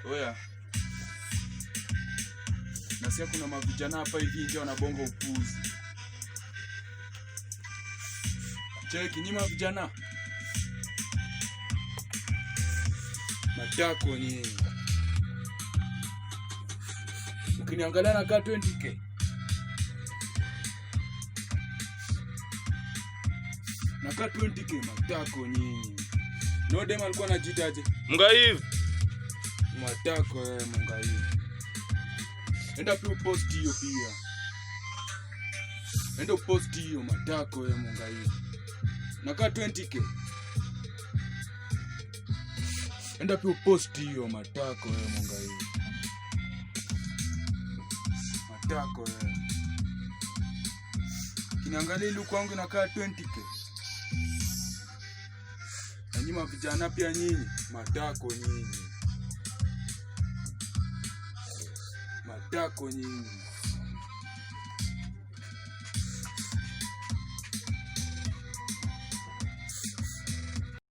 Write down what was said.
Oya. Nasikia kuna mavijana hapa hivi nje wanabonga upuzi. Cheki nyima vijana. Matako nyinyi. Ukiniangalia nakaa 20k. Nakaa 20k matako nyinyi. No dem alikuwa anajitaje? Mngaivu. Matako mngaivu. Enda pia post hiyo pia. Enda post hiyo matako mngaivu. Nakaa 20k. Enda pia post hiyo matako mngaivu. Matako Kiniangalia ile kwangu nakaa 20k. Na nyinyi vijana pia nyinyi matako nyinyi. Matako nyinyi.